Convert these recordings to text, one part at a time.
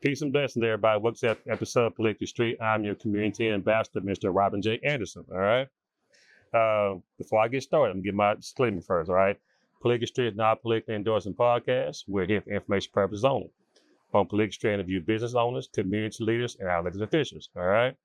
Peace and blessings, everybody. What's up, episode of Political Street? I'm your community ambassador, Mr. Robin J. Anderson. All right. Before I get started, I'm gonna get my disclaimer first. All right. Political Street is not a politically endorsing podcast. We're here for information purposes only. On Political Street, interview business owners, community leaders, and our elected officials. All right.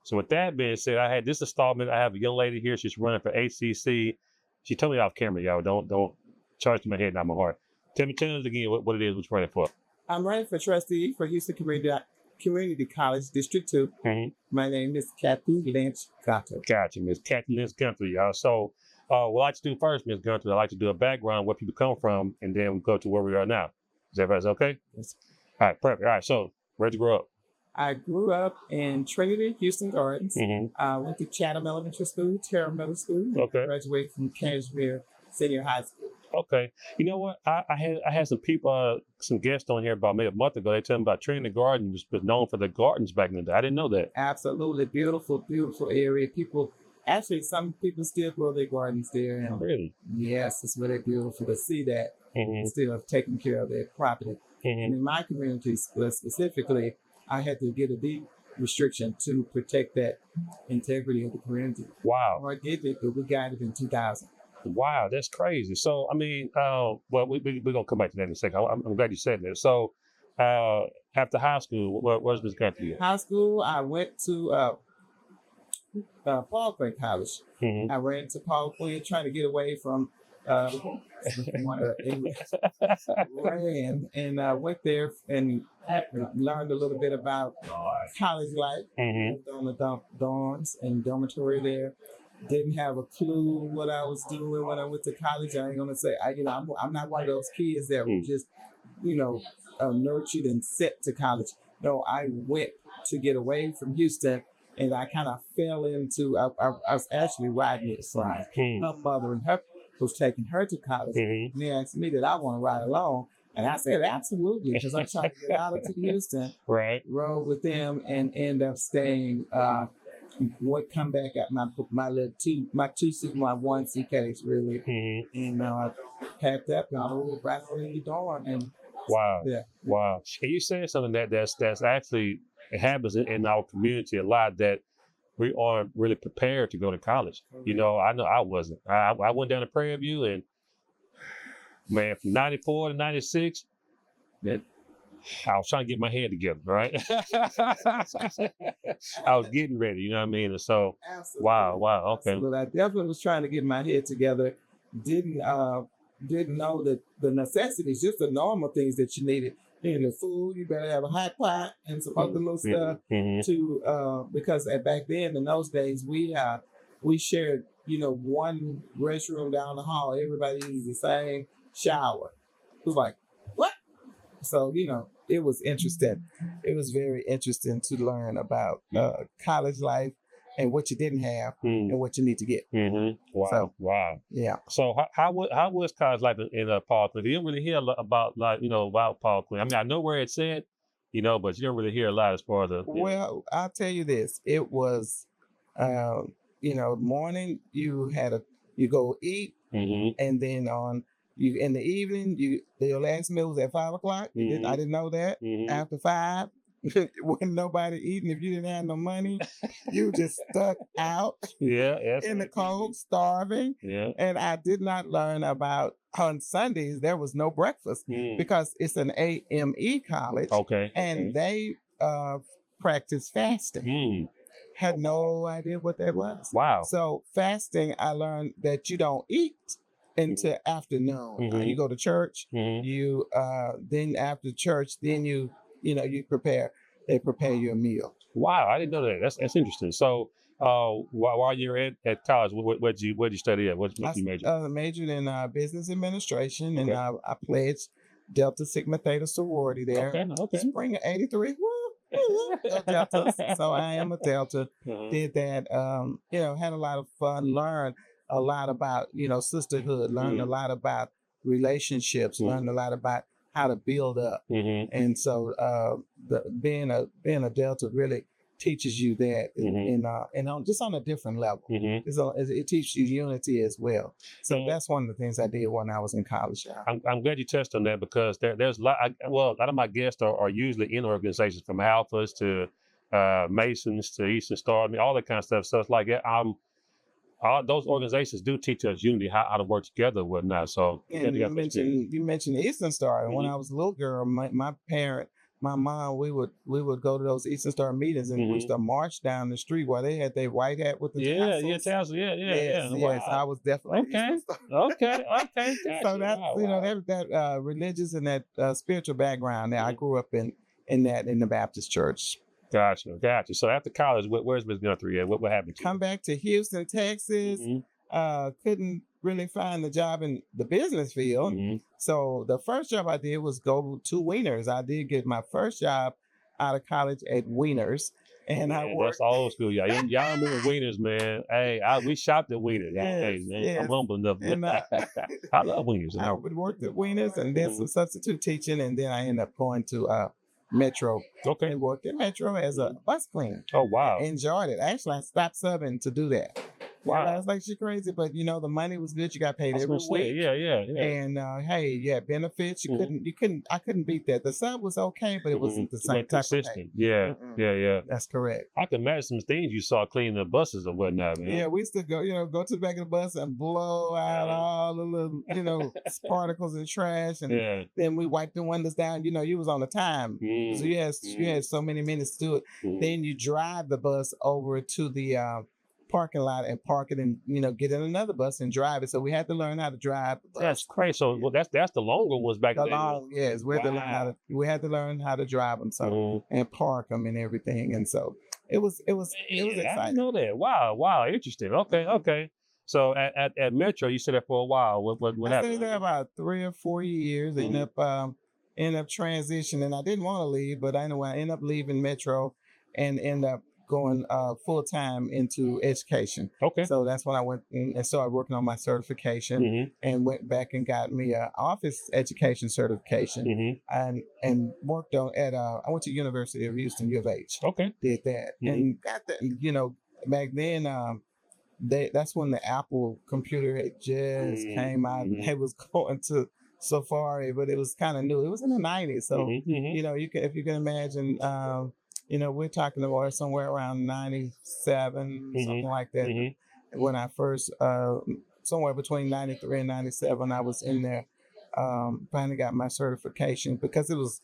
So with that being said, I had this installment. I have a young lady here. She's running for HCC. She told me off camera, y'all. Don't charge to my head, not my heart. Tell me again what it is what you're running for. I'm running for trustee for Houston Community College, District 2. Mm-hmm. My name is Kathy Lynch Gunter. Gotcha, Miss Kathy Lynch Gunter, y'all. So what I like to do first, Miss Gunter, I like to do a background, where people come from, and then we go to where we are now. Is everybody okay? Yes. All right, perfect. All right, so where'd you grow up? I grew up in Trinity, Houston Gardens. Mm-hmm. Went to Chatham Elementary School, Terra Middle School. Okay. Graduated from Cashmere Senior High School. Okay. You know what? I had some people, some guests on here about maybe a month ago. They told me about Trinity Gardens was known for the gardens back in the day. I didn't know that. Absolutely. Beautiful, beautiful area. Some people still grow their gardens there. And really? Yes, it's really beautiful to see that. Mm-hmm. Still taking care of their property. Mm-hmm. And in my community specifically, I had to get a deed restriction to protect that integrity of the community. Wow. Or I did it, but we got it in 2000. Wow, that's crazy. So, I mean, well, we're going to come back to that in a second. I'm glad you said that. So, after high school, where's Ms. Gunter? High school, I went to Paul Quinn College. Mm-hmm. I ran to Paul Quinn trying to get away from ran and went there and learned a little bit about college life. Mm-hmm. On the dorms and dormitory there. Didn't have a clue what I was doing when I went to college. I ain't gonna say I'm not one of those kids that were just nurtured and set to college. No, I went to get away from Houston. And I kind of fell into, I was actually riding it from her mother, and her was taking her to college. Mm-hmm. And they asked me that I want to ride along. And I said, absolutely, because I'm trying to get out of Houston. Right. Rode with them and end up staying, come back at my one suitcase, really. Mm-hmm. And I packed up and I moved right in the dorm. And wow. Yeah. Wow. And you said something that's actually, it happens in our community a lot, that we aren't really prepared to go to college. You know I wasn't. I went down to Prairie View, and man, from 94 to 96, I was trying to get my head together, right? I was getting ready, you know what I mean? And so, absolutely. Wow, okay. Absolutely. I definitely was trying to get my head together. Didn't know that the necessities, just the normal things that you needed. You know, food, you better have a hot pot and some other little stuff because back then, in those days, we shared, one restroom down the hall. Everybody used the same shower. It was like, what? So, it was interesting. It was very interesting to learn about college life and what you didn't have and what you need to get. Mm-hmm. Wow. So, wow. Yeah. So how was college life in Paul Quinn? You didn't really hear a lot about about Paul Quinn. I mean, I know where it's at, but you don't really hear a lot as far as the. Well, I'll tell you this. It was, morning you go eat, mm-hmm. and then in the evening your last meal was at 5 o'clock. Mm-hmm. I didn't know that. Mm-hmm. After 5. Wasn't nobody eating. If you didn't have no money, you just stuck out in the cold, starving. Yeah. And I did not learn about on Sundays there was no breakfast because it's an AME college. Okay. And they practice fasting. Had no idea what that was. Wow. So fasting, I learned that you don't eat until afternoon. Mm-hmm. You go to church. Mm-hmm. You then after church, then you prepare you a meal. Wow, I didn't know that. That's interesting. So, while you're at college, where'd you study at? What you majored? I majored in business administration, and I pledged Delta Sigma Theta sorority there. Okay. Spring of '83. Delta. So I am a Delta. Mm-hmm. Did that. Had a lot of fun. Learned a lot about sisterhood. Learned a lot about relationships. Learned a lot about how to build up. Mm-hmm. And so being a Delta really teaches you that, and just on a different level. It teaches you unity as well. So that's one of the things I did when I was in college. I'm glad you touched on that because there's a lot. A lot of my guests are usually in organizations from Alphas to Masons to Eastern Star, I mean, all that kind of stuff. So it's like all those organizations do teach us unity, how to work together and whatnot. So and you mentioned Eastern Star. When I was a little girl, my mom, we would go to those Eastern Star meetings and we used to march down the street while they had their white hat with the tassels. Yes. Wow. I was definitely okay. Gotcha. So that's that religious and that spiritual background. Now I grew up in the Baptist church. Gotcha. So after college, where's Ms. Gunter at? What happened? Come back to Houston, Texas. Couldn't really find the job in the business field. So the first job I did was go to Wieners. I did get my first job out of college at Wieners. And I worked. That's old school, y'all. Y'all remember Wieners, man. Hey, we shopped at Wieners. Hey, man, I'm humble enough. And, I love Wieners. I worked at Wieners and did some substitute teaching. And then I ended up going to Metro. Okay. And worked at Metro as a bus cleaner. Oh, wow. Enjoyed it. Actually, I stopped subbing to do that. Wow. I was like, she's crazy, but the money was good. You got paid every week. Yeah. And hey, you had benefits. I couldn't beat that. The sub was okay, but it wasn't the same type of pay. Yeah. That's correct. I can imagine some things you saw cleaning the buses or whatnot, man. Yeah, we used to go to the back of the bus and blow out all the little, particles and trash, and then we wiped the windows down. You was on the time, so you had so many minutes to do it. Then you drive the bus over to the parking lot and park it and get in another bus and drive it. So we had to learn how to drive the bus. That's crazy. So that's the longer ones back then. Yes, we had to learn how to drive them and park them and everything. And so it was exciting. I know that. Wow, interesting. Okay. So at Metro, you stayed there for a while. What happened? I stayed there about 3 or 4 years. Ended up transitioning. I didn't want to leave, but anyway, I ended up leaving Metro and ended up going full time into education. Okay. So that's when I went and started working on my certification and went back and got me an office education certification and worked on I went to University of Houston, U of H. Okay. Did that and got that. Back then that's when the Apple computer had just came out. It was going to Safari, but it was kind of new. It was in the 90s, so if you can imagine. We're talking about somewhere around 97, something like that. When I first, somewhere between 93 and 97, I was in there, finally got my certification because it was,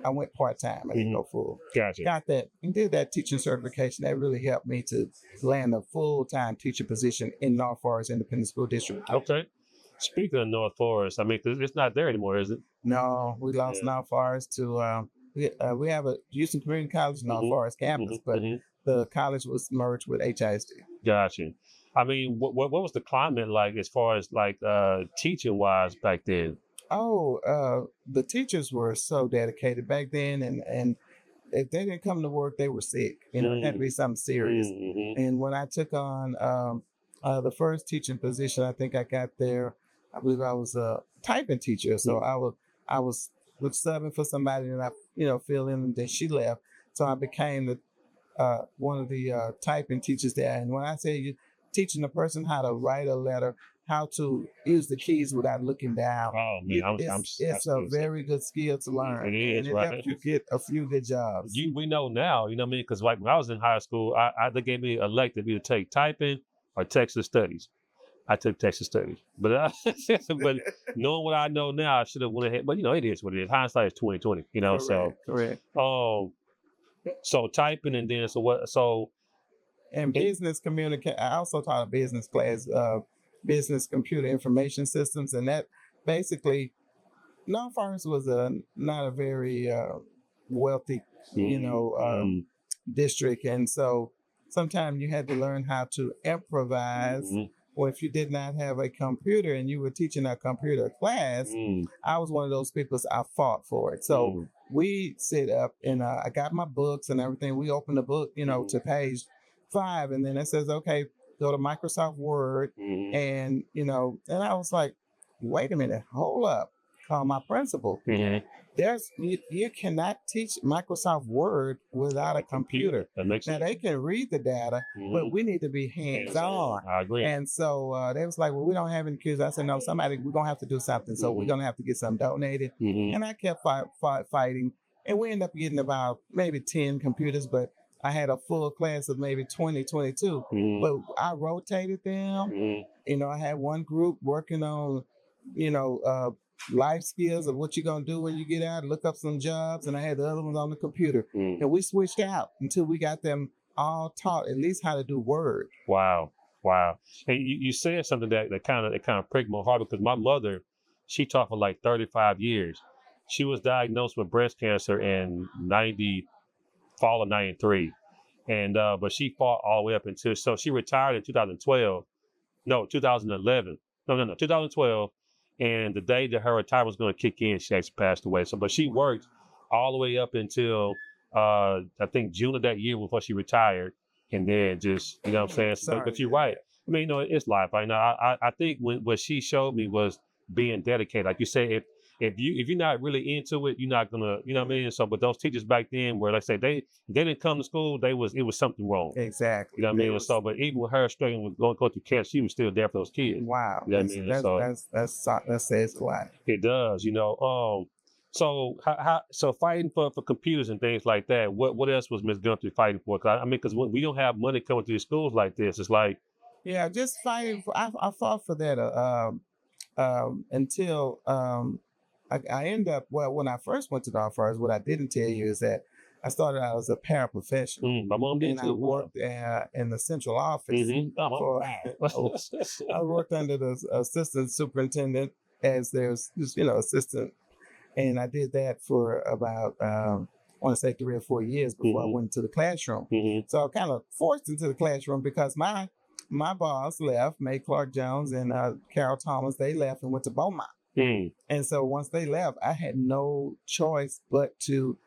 I went part-time. I didn't go full. Gotcha. Got that and did that teaching certification. That really helped me to land a full-time teacher position in North Forest Independent School District. Okay. Speaking of North Forest, I mean, it's not there anymore, is it? No, we lost North Forest to... we have a Houston Community College North Forest campus, but the college was merged with HISD. Gotcha. I mean, what was the climate like as far as like teaching wise back then? Oh, the teachers were so dedicated back then, and if they didn't come to work, they were sick. It had to be something serious. And when I took on the first teaching position, I think I got there. I believe I was a typing teacher, so I was subbing for somebody and I fill in, and then she left. So I became one of the typing teachers there. And when I say you're teaching a person how to write a letter, how to use the keys without looking down, it's a very good skill to learn. It is, and it helps you get a few good jobs. We know now, you know what I mean? Because like when I was in high school, they gave me elective either take typing or Texas studies. I took Texas studies, but knowing what I know now, I should have went ahead. But it is what it is. Hindsight is 20/20. Correct. So typing and then and business communication. I also taught a business class, business computer information systems, and that basically, North Forest was not a very wealthy, district, and so sometimes you had to learn how to improvise. Or if you did not have a computer and you were teaching a computer class, I was one of those people. I fought for it. So we sit up and I got my books and everything. We opened the book, to page 5, and then it says, okay, go to Microsoft Word, and and I was like, wait a minute, hold up. called my principal. You cannot teach Microsoft Word without a computer. That makes Now sense. they can read the data, but we need to be hands-on. I agree. And so they was like, well, we don't have any computers. I said, no, we're gonna have to do something. So we're gonna have to get some donated. And I kept fighting, and we ended up getting about maybe 10 computers, but I had a full class of maybe 20, 22. But I rotated them. I had one group working on, life skills of what you're going to do when you get out, look up some jobs. And I had the other ones on the computer. And we switched out until we got them all taught at least how to do Word. Wow. And you said something that kind of pricked my heart, because my mother, she taught for like 35 years. She was diagnosed with breast cancer in fall of 93. And, but she fought all the way up until, so she retired in 2011. No, 2012. And the day that her retirement was going to kick in, she actually passed away. So, but she worked all the way up until, I think June of that year before she retired. And then just, you know what I'm saying? But you're right. I mean, it's life. I think what she showed me was being dedicated. Like you say, if you're not really into it, you're not gonna, you know what I mean? So, but those teachers back then, where like say they didn't come to school, it was something wrong. Exactly. You know what I mean? So, but even with her struggling with going to camp, she was still there for those kids. Wow. You know what I mean? That says a lot. It does, So fighting for computers and things like that. What else was Ms. Gunter fighting for? Because we don't have money coming to these schools like this. It's like, yeah, just fighting for. I fought for that until I end up. Well, when I first went to the office, what I didn't tell you is that I started out as a paraprofessional. My mom did and too. I worked in the central office. I worked under the assistant superintendent as there's assistant. And I did that for about, I want to say 3 or 4 years before I went to the classroom. So I kind of forced into the classroom because my boss left, May Clark Jones and Carol Thomas, they left and went to Beaumont. And so once they left, I had no choice but to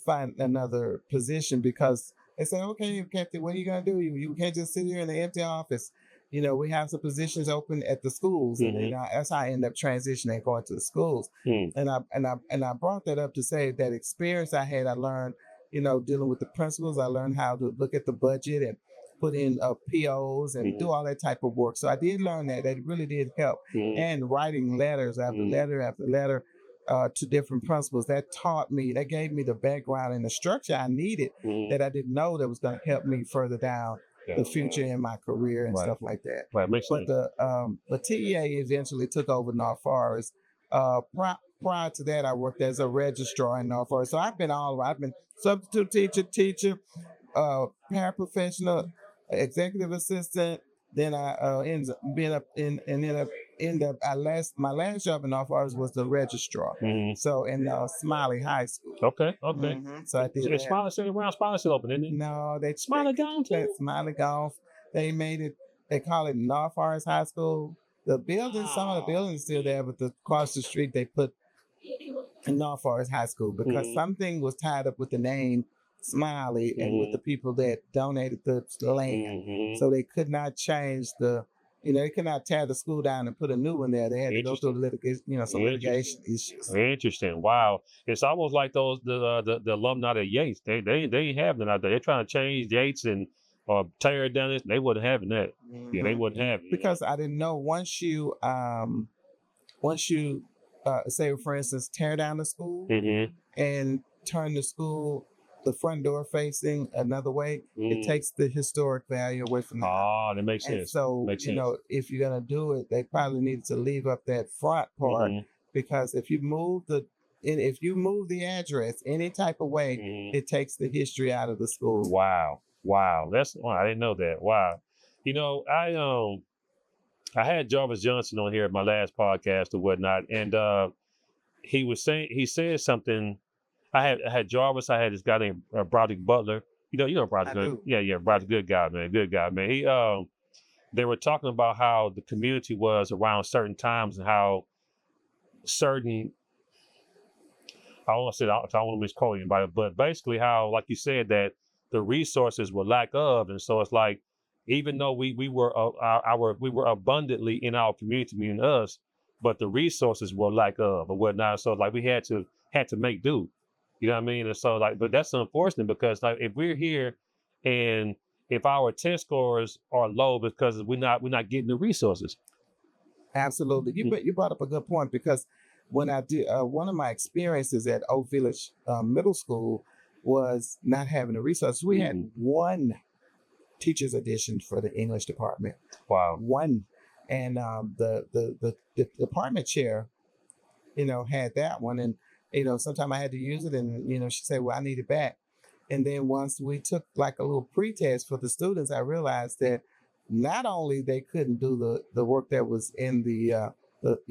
find another position, because they said, okay, Kathy, what are you going to do? You can't just sit here in the empty office. We have some positions open at the schools, and that's how I end up transitioning, going to the schools. And I brought that up to say that experience I had, I learned, dealing with the principals. I learned how to look at the budget and put in POs and do all that type of work. So I did learn that. That really did help. And writing letters after letter after letter to different principals. That gave me the background and the structure I needed that I didn't know that was going to help me further down the future in my career and stuff like that. Right, makes sense. But TEA eventually took over North Forest. Prior to that, I worked as a registrar in North Forest. So I've been all around. I've been substitute teacher, paraprofessional, executive assistant. Then I ended up my last job in North Forest was the registrar. So in Smiley High School. Okay. So I did. Smiley still open, isn't it? No, they Smiley gone too. Smiley gone. They made it. They call it North Forest High School. The building, some of the buildings still there, but across the street they put North Forest High School because something was tied up with the name Smiley and with the people that donated the land. So they could not change they could not tear the school down and put a new one there. They had to go through some litigation issues. Interesting. Wow. It's almost like the alumni of Yates. They ain't having it out there. They're trying to change Yates or tear it down. They wasn't having that. Yeah, they wouldn't have it. Because I didn't know once you say, for instance, tear down the school and turn the school, the front door facing another way, it takes the historic value away from it. Oh, that makes sense. And so, if you're going to do it, they probably needed to leave up that front part because if you move the address any type of way, it takes the history out of the school. Wow. I didn't know that. Wow. I had Jarvis Johnson on here at my last podcast or whatnot, and he said something. I had Jarvis. I had this guy named Broderick Butler. You know Broderick. Good. Yeah, Broderick, good guy, man. He they were talking about how the community was around certain times and how certain. I don't want to misquote anybody, but basically how, like you said, that the resources were lack of, and so it's like, even though we were abundantly in our community, meaning us, but the resources were lack of or whatnot. So like we had to make do. You know what I mean? And so like, but that's unfortunate because like if we're here and if our test scores are low because we're not getting the resources. Absolutely. You brought up a good point because when I did one of my experiences at Oak Village Middle School was not having the resources. We had one teacher's edition for the English department. Wow. One. And the department chair, had that one. And, sometimes I had to use it and, she said, well, I need it back. And then once we took like a little pre-test for the students, I realized that not only they couldn't do the work that was in the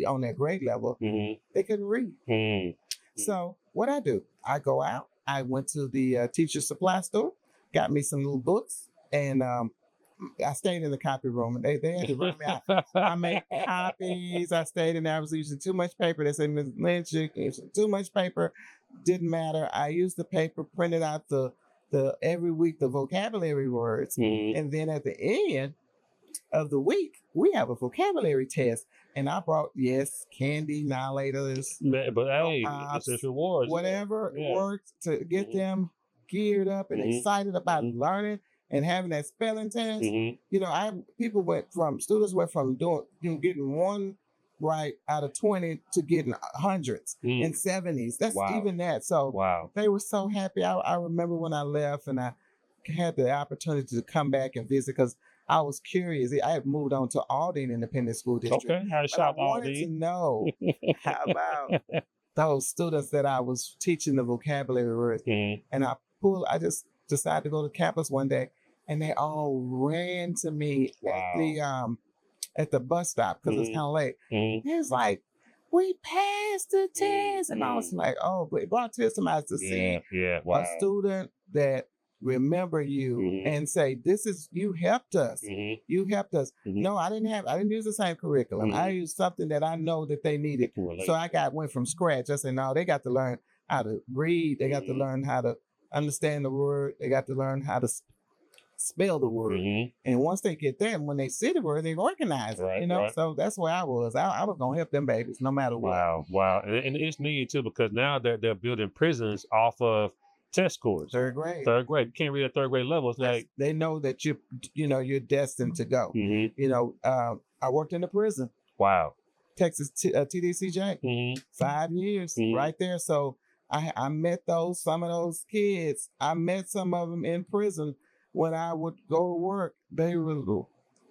on their grade level, they couldn't read. So what I do, I go out, I went to the teacher supply store, got me some little books, and I stayed in the copy room, and they had to run me out. I made copies. I stayed in there. I was using too much paper. They said, Ms. Lynch, you're using too much paper. Didn't matter. I used the paper, printed out the every week the vocabulary words, and then at the end of the week we have a vocabulary test. And I brought candy, annihilators, but hey, pops, it's rewards, whatever worked to get them geared up and excited about learning and having that spelling test. Students went from doing getting one right out of 20 to getting hundreds and 70s. That's even that. So they were so happy. I remember when I left and I had the opportunity to come back and visit because I was curious. I had moved on to Aldine Independent School District. Okay, how to shop I wanted to know how about those students that I was teaching the vocabulary words. And I just decided to go to campus one day, and they all ran to me at the bus stop because it was kind of late. It was like, we passed the test, and I was like, oh, but it brought tears to my eyes to see a student that remember you and say, you helped us. You helped us. No, I didn't use the same curriculum. I used something that I know that they needed. So I went from scratch. I said, no, they got to learn how to read. They got to learn how to understand the word. They got to learn how to spell the word. And once they get that, when they see the word, they organize it. So that's where I was. I was going to help them babies no matter what. Wow. And it's needed too because now they're building prisons off of test scores. Third grade. You can't read at third grade level. It's like they know that you're destined to go. I worked in a prison. Wow. Texas TDCJ. 5 years right there. So I met some of those kids. I met some of them in prison. When I would go to work, they would go,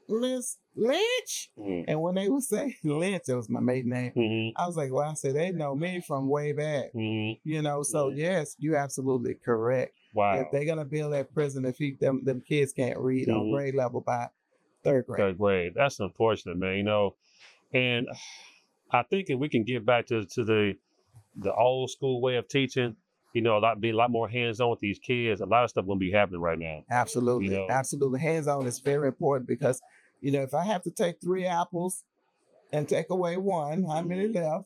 Miss Lynch. And when they would say Lynch, that was my maiden name. I was like, well, I said, they know me from way back. So yes, you're absolutely correct. Wow. If they're going to build that prison, if them kids can't read on grade level by third grade. That's unfortunate, man. And I think if we can get back to the old school way of teaching, be a lot more hands-on with these kids. A lot of stuff won't be happening right now. Absolutely. Absolutely. Hands-on is very important because, if I have to take 3 apples and take away 1, how many left?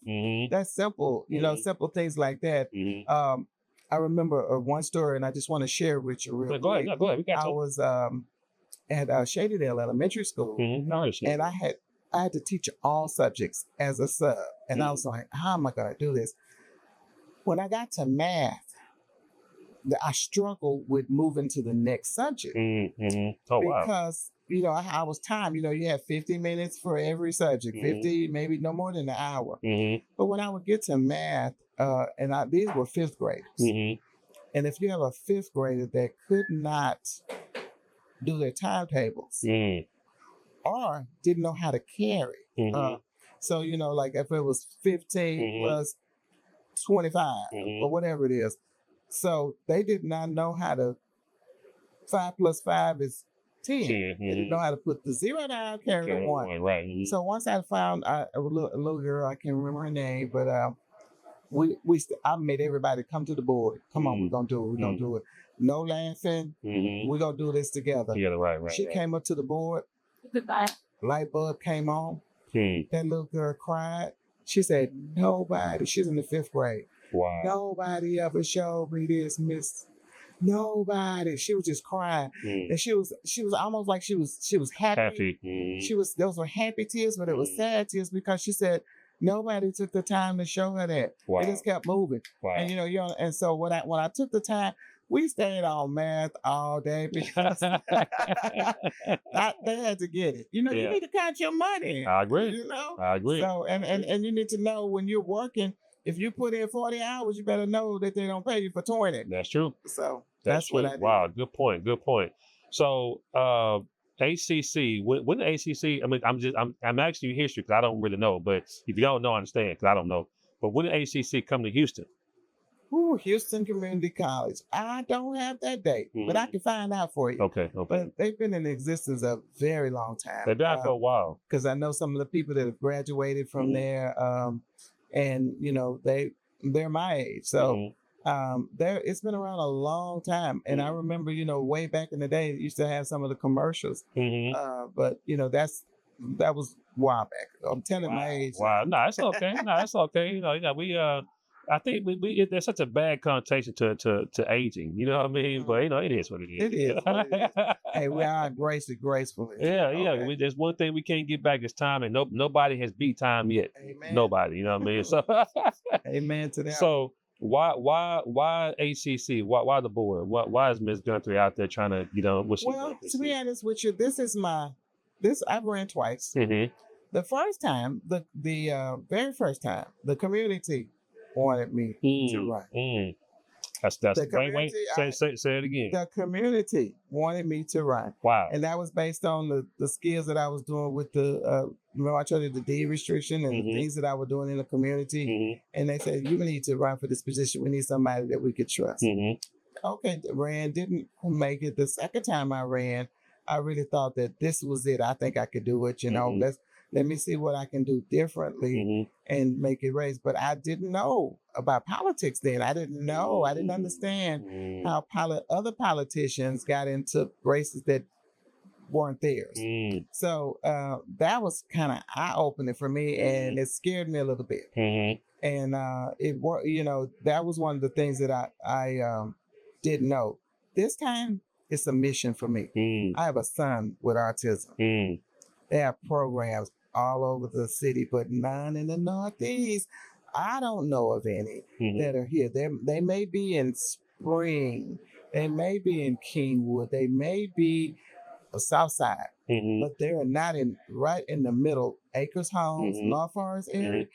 That's simple, simple things like that. I remember one story, and I just want to share with you real quick. Go ahead. I was at Shadydale Elementary School, and I had to teach all subjects as a sub. And I was like, how am I going to do this? When I got to math, I struggled with moving to the next subject. Oh, wow. Because, I was timed. You have 50 minutes for every subject, 50, maybe no more than an hour. But when I would get to math, these were 5th graders. And if you have a 5th grader that could not do their timetables or didn't know how to carry. So, like if it was 15 plus 25 or whatever it is. So they did not know how to 5 plus 5 is 10. They didn't know how to put the 0 down, carry the 1. Right. So once I found a little girl, I can't remember her name, but I made everybody come to the board. Come on, we're gonna do it. We're gonna do it. No laughing. We're gonna do this together. Right. She came up to the board. Light bulb came on. That little girl cried. She said, nobody, she's in the 5th grade. Wow. Nobody ever showed me this, Miss. Nobody. She was just crying. And she was almost like she was happy. Those were happy tears, but it was sad tears because she said, Nobody took the time to show her that. Wow. They just kept moving. Wow. And and so when I took the time, we stayed on math all day because they had to get it. You need to count your money. I agree. I agree. So and you need to know when you're working, if you put in 40 hours, you better know that they don't pay you for 20. That's true. So that's what I did. Wow, good point. Good point. So ACC, when the ACC, I mean, I'm asking you history because I don't really know, but if you don't know, I understand because I don't know. But when did ACC come to Houston? Ooh, Houston Community College. I don't have that date, but I can find out for you. Okay. But they've been in existence a very long time. They've been out for a while. Because I know some of the people that have graduated from there, and they're my age. So it's been around a long time. And I remember, way back in the day, it used to have some of the commercials. But that was a while back. I'm telling my age. Wow, no, it's okay. No, it's okay. We I think there's such a bad connotation to aging. You know what I mean? But it is what it is. It is. Hey, we are embraced it gracefully. Yeah. There's one thing we can't get back is time, and nobody has beat time yet. Amen. Nobody. You know what I mean? So. Amen to that. So why ACC? Why the board? Why is Ms. Gunter out there trying to Well, to be honest with you, I've ran twice. The first time, the very first time, the community wanted me to run. That's wait. Say it again. The community wanted me to run. Wow. And that was based on the skills that I was doing with the remember I told you the deed restriction and the things that I was doing in the community. And they said, you need to run for this position. We need somebody that we could trust. Okay, ran, didn't make it. The second time I ran, I really thought that this was it. I think I could do it. Let me see what I can do differently and make it raise. But I didn't know about politics then. I didn't know. I didn't understand how other politicians got into races that weren't theirs. So that was kind of eye-opening for me, and it scared me a little bit. And that was one of the things that I didn't know. This time, it's a mission for me. I have a son with autism. They have programs all over the city, but none in the Northeast. I don't know of any that are here. They may be in Spring. They may be in Kingwood. They may be Southside, but they're not right in the middle. Acres Homes, North Forest area.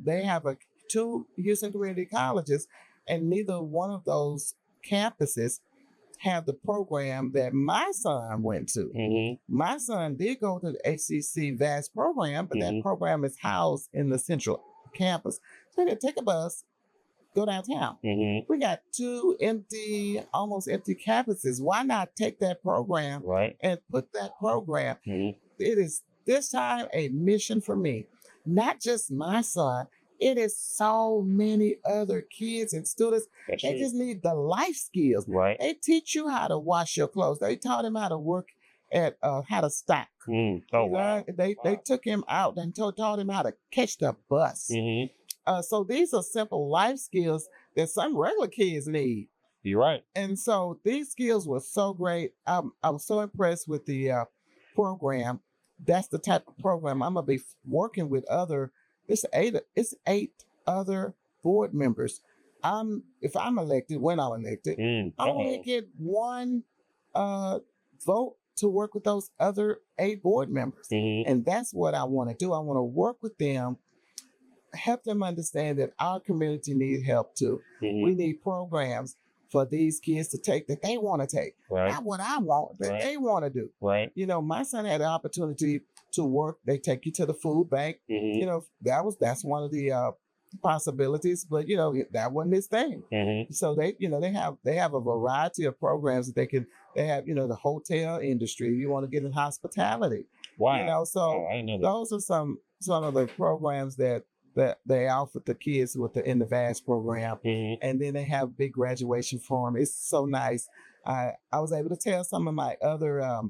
They have two Houston community colleges, and neither one of those campuses have the program that my son went to. My son did go to the ACC VAST program, but that program is housed in the central campus. So they take a bus, go downtown. We got two almost empty campuses. Why not take that program and put that program? It is this time a mission for me, not just my son. It is so many other kids and students. They just need the life skills. They teach you how to wash your clothes. They taught him how to work at how to stock. They took him out and taught him how to catch the bus. So these are simple life skills that some regular kids need. You're right. And so these skills were so great. I was so impressed with the program. That's the type of program I'm gonna be working with It's eight other board members. If I'm elected, when I'm elected, I only get one vote to work with those other 8 board members. And that's what I want to do. I want to work with them, help them understand that our community needs help too. We need programs for these kids to take that they want to take. Not what I want, that they want to do. My son had the opportunity to work. They take you to the food bank. That's one of the possibilities, but that wasn't his thing. So they have a variety of programs that they have the hotel industry. You want to get in hospitality. So I know that. those are some of the programs that they offer the kids in the VAST program. And then they have big graduation forum. It's so nice. I was able to tell some of my other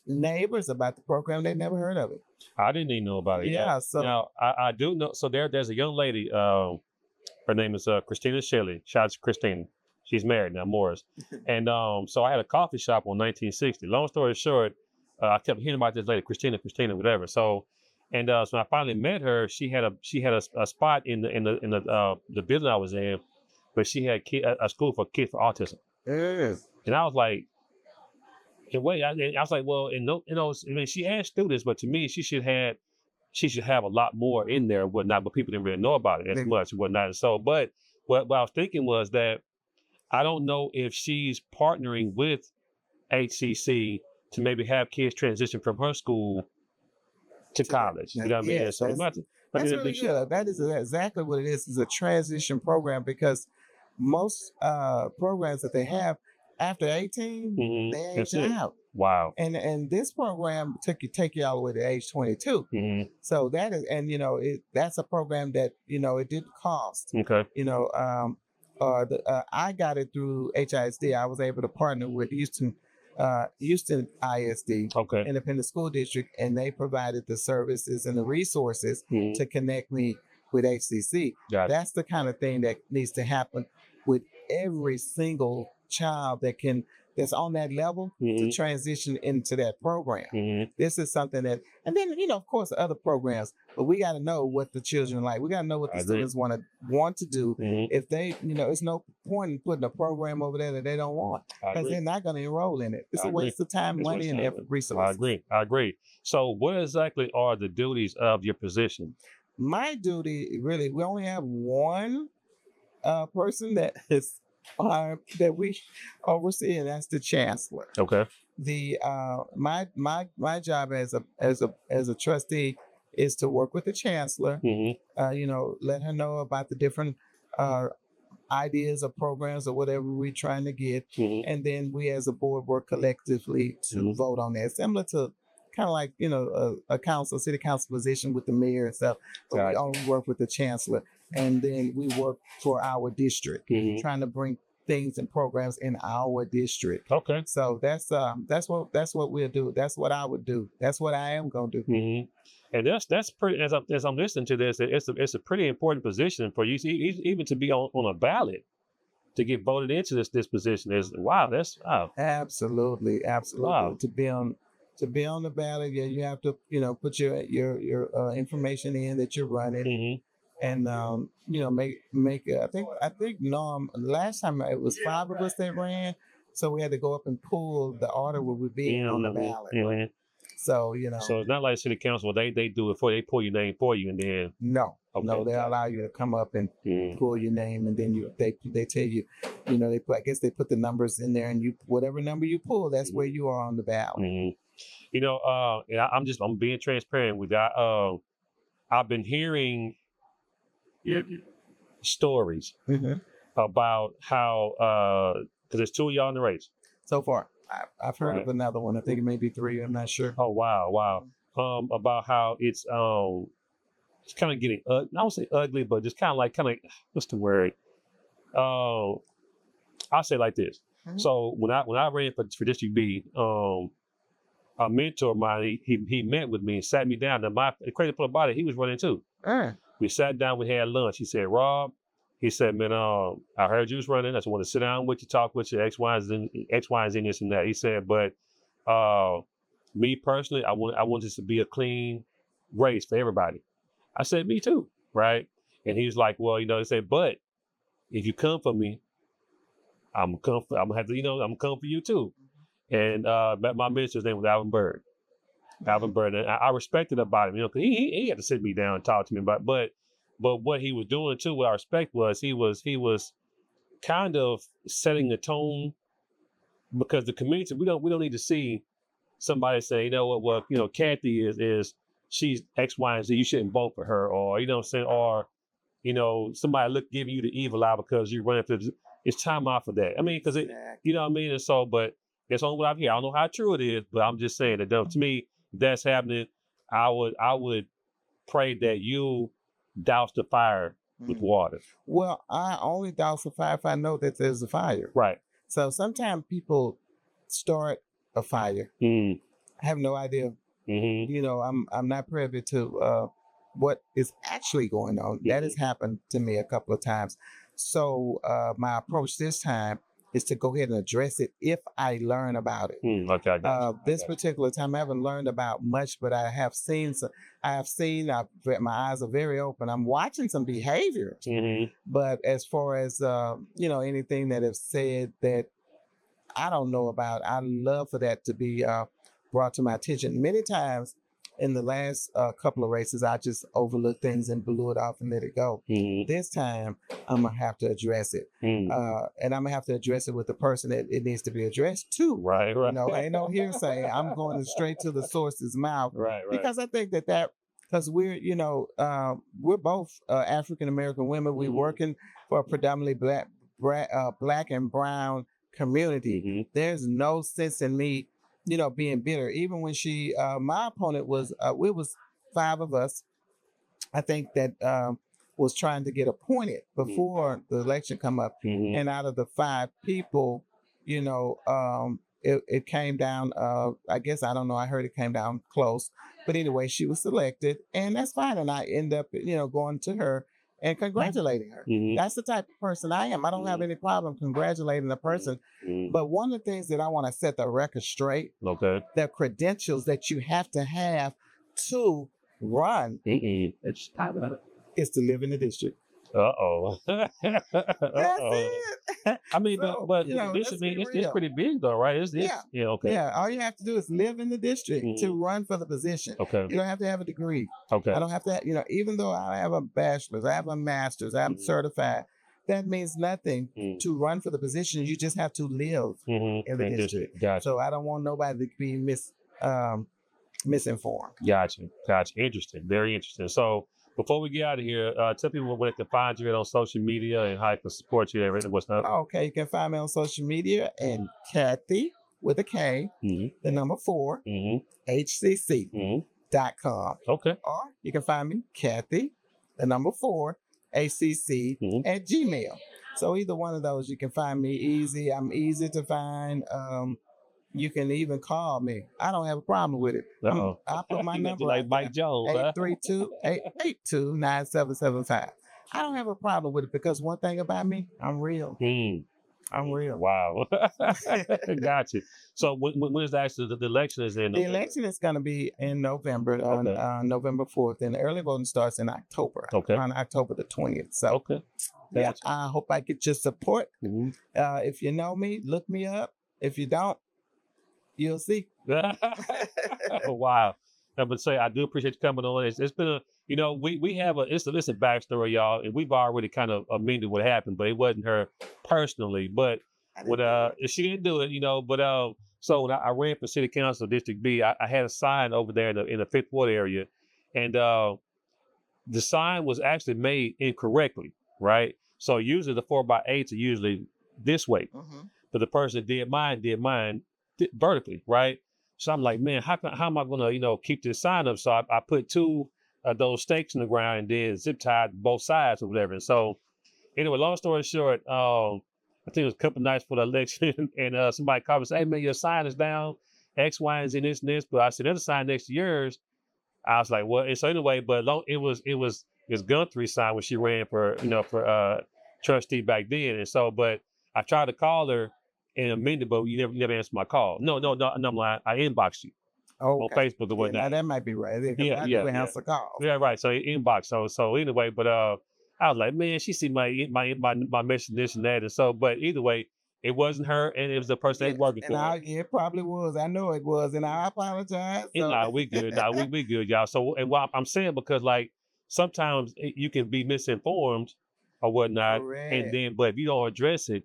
neighbors about the program. They never heard of it. I didn't even know about it. Yeah. So now I do know. So there's a young lady. Her name is Christina Shelley. Shout out to Christina. She's married now, Morris. And so I had a coffee shop on 1960. Long story short, I kept hearing about this lady, Christina, whatever. So And so when I finally met her, she had a spot in the building I was in, but she had a school for kids for autism. Yes. And I was like, in a way, I was like, well, I mean, she had students, but to me, she should have a lot more in there, and whatnot. But people didn't really know about it as much, and whatnot. And so, but what I was thinking was that I don't know if she's partnering with HCC to maybe have kids transition from her school to college. You know what I mean? Yes, So that's really good. That is exactly what it is a transition program, because most programs that they have after 18, they age out. Wow. And this program take you all the way to age 22. So that is, and that's a program that it didn't cost. Okay. I got it through HISD. I was able to partner with Houston ISD, Okay. Independent School District, and they provided the services and the resources to connect me with HCC. That's the kind of thing that needs to happen with every single child that's on that level to transition into that program. This is something that, and then of course other programs, but we got to know what the children like. We got to know what the students want to do. If they, it's no point in putting a program over there that they don't want, because they're not going to enroll in it. It's a waste of time, money, and effort, resources. I agree. So what exactly are the duties of your position? My duty, really, we only have one person that is that we oversee, and that's the chancellor. Okay. The my job as a trustee is to work with the chancellor. Let her know about the different ideas or programs or whatever we're trying to get, and then we as a board work collectively to vote on that, similar to kind of like a city council position with the mayor and stuff. But we only work with the chancellor, and then we work for our district, trying to bring things and programs in our district. Okay. So that's what we'll do. That's what I would do. That's what I am gonna do. And that's pretty. As I'm listening to this, it's a pretty important position for you, even to be on a ballot, to get voted into this position. Is wow. Absolutely. Wow. To be on the ballot, you have to put your information in that you're running. And make I think Norm, last time it was 5 of us that ran, so we had to go up and pull the order where we're being on the ballot. So so it's not like city council, they do it for they pull your name for you, and then no, they allow you to come up and pull your name, and then they tell you, I guess they put the numbers in there, and you whatever number you pull, that's where you are on the ballot. And I'm being transparent with that. I've been hearing stories about how because there's 2 of y'all in the race so far. I've heard of another one. I think it may be 3. I'm not sure. Oh wow. About how it's kind of getting I don't say ugly, but just kind of what's the word? I'll say it like this. So when I ran for District B, a mentor of mine, he met with me and sat me down. And the crazy part about it, he was running too. We sat down, we had lunch. He said, Rob, he said, man, I heard you was running. I just want to sit down with you, talk with you, X, Y, and Z, this and that. He said, but me personally, I want this to be a clean race for everybody. I said, me too, right? And he was like, well, he said, but if you come for me, I'm gonna have to, I'm coming for you too. And my mentor's name was Alvin Bird. And I respected about him, because he had to sit me down and talk to me about. But what he was doing too, what I respect was he was kind of setting the tone, because the community, we don't need to see somebody say, well, Kathy is she's X, Y, and Z. You shouldn't vote for her, or somebody giving you the evil eye because you're running for. It's time out for that. I mean, because you know what I mean. And so, but that's only what I've heard. I don't know how true it is, but I'm just saying that to me, if that's happening, I would pray that you douse the fire with water. Well, I only douse the fire if I know that there's a fire. Right. So sometimes people start a fire. I have no idea. I'm not privy to what is actually going on. That has happened to me a couple of times. So my approach this time is to go ahead and address it if I learn about it. Okay, I got you. This particular time, I haven't learned about much, but I have seen. My eyes are very open. I'm watching some behaviors, but as far as anything that have said that I don't know about, I'd love for that to be brought to my attention. Many times in the last couple of races, I just overlooked things and blew it off and let it go. This time, I'm going to have to address it. And I'm going to have to address it with the person that it needs to be addressed to. Right. Ain't no hearsay. I'm going straight to the source's mouth. Right. Because I think because we're both African-American women. We're working for a predominantly black and brown community. There's no sense in me being bitter. Even when my opponent was, it was 5 of us, I think, that was trying to get appointed before the election come up. And out of the 5 people, it came down, I guess, I don't know, I heard it came down close. But anyway, she was selected, and that's fine. And I end up, going to her and congratulating her. That's the type of person I am. I don't have any problem congratulating a person. But one of the things that I want to set the record straight, the credentials that you have to run, is to live in the district. That's it. I mean, So, but it's pretty big though, right? Yeah, all you have to do is live in the district to run for the position. Okay. You don't have to have a degree. Okay. I don't have to, even though I have a bachelor's, I have a master's, I'm certified, that means nothing to run for the position. You just have to live in the district. Gotcha. So I don't want nobody to be misinformed. Gotcha. Interesting. Very interesting. So before we get out of here, tell people where they can find you on social media and how they can support you. Everything. What's up? Okay, you can find me on social media and Kathy with a K, the number 4, HCC.com. Okay. Or you can find me Kathy, the number 4, ACC at Gmail. So either one of those, you can find me easy. I'm easy to find. You can even call me. I don't have a problem with it. I'll put my number like Mike Jones, 832-882-9775. I don't have a problem with it because one thing about me, I'm real. I'm real. Wow. Gotcha. So when's the election is in? The election is going to be in November, on November 4th, and the early voting starts in October, on October the 20th. So I hope I get your support. If you know me, look me up. If you don't, you'll see. Wow. I would say I do appreciate you coming on. It's been we have it's a backstory, y'all, and we've already kind of amended what happened, but it wasn't her personally. But she didn't do it, But so when I ran for city council District B, I had a sign over there in the 5th Ward area, and the sign was actually made incorrectly, right? So usually the 4x8s are usually this way, but the person that did mine vertically, right? So I'm like, man, how am I gonna keep this sign up? So I put 2 of those stakes in the ground and then zip tied both sides or whatever. And so anyway, long story short, I think it was a couple nights for the election, and somebody called me and said, "Hey man, your sign is down, X, Y, and Z, this and this." But I said, "There's a sign next to yours." I was like, "What?" And so anyway, but it was Gunter's sign when she ran for trustee back then. And so, but I tried to call her in a minute, but you never answered my call. No, I'm lying. I inboxed you on Facebook or whatnot. Now that might be right. Answer calls. Yeah, right. So inbox. So anyway, but I was like, man, she see my message, this and that, and so. But either way, it wasn't her, and it was the person they working for. It probably was. I know it was, and I apologize. So. We good. We good, y'all. So, and what I'm saying, because like sometimes you can be misinformed or whatnot, and then but if you don't address it,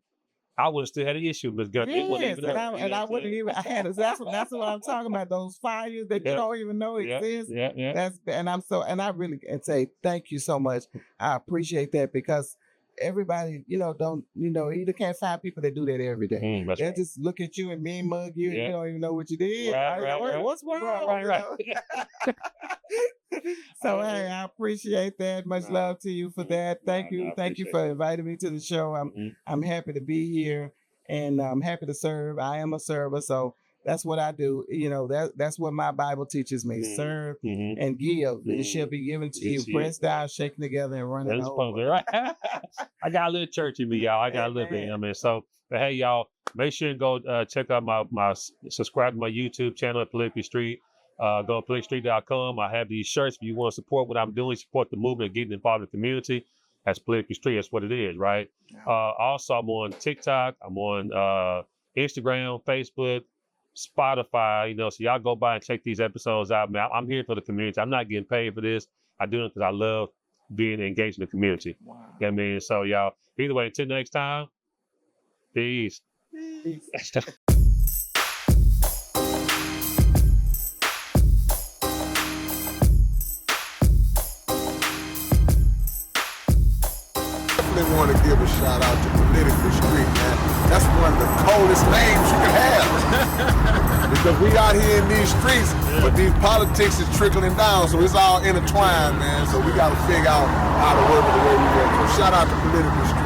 I would have still had an issue with Gunter. Yes, I wouldn't even. I had. That's what I'm talking about. Those fires that you don't even know exist. Yeah. And I really can say thank you so much. I appreciate that because everybody, either can't find people that do that every day. They just look at you and mean mug you, and you don't even know what you did. Right. What's wrong? Right. So hey, I appreciate that. Much love to you for that. Thank you for inviting me to the show. I'm happy to be here, and I'm happy to serve. I am a server, so that's what I do. You know, that's what my Bible teaches me. Serve and give. It shall be given to you. Pressed down, shaken together, and running over. Right? I got a little church in me, y'all. I got a little bit. You know what I mean? So, but hey, y'all, make sure you go check out my subscribe to my YouTube channel at Politically Street. Go to politicstreet.com. I have these shirts. If you want to support what I'm doing, support the movement, getting involved in the community. That's Politically Street. That's what it is, right? Also, I'm on TikTok. I'm on Instagram, Facebook, Spotify. You know, so y'all go by and check these episodes out. Man, I'm here for the community. I'm not getting paid for this. I do it because I love being engaged in the community. Wow. You know what I mean? So, y'all, either way, until next time, peace. Want to give a shout out to Political Street, man. That's one of the coldest names you can have. Because we out here in these streets, but these politics is trickling down, so it's all intertwined, man. So we got to figure out how to work it the way we work. So shout out to Political Street.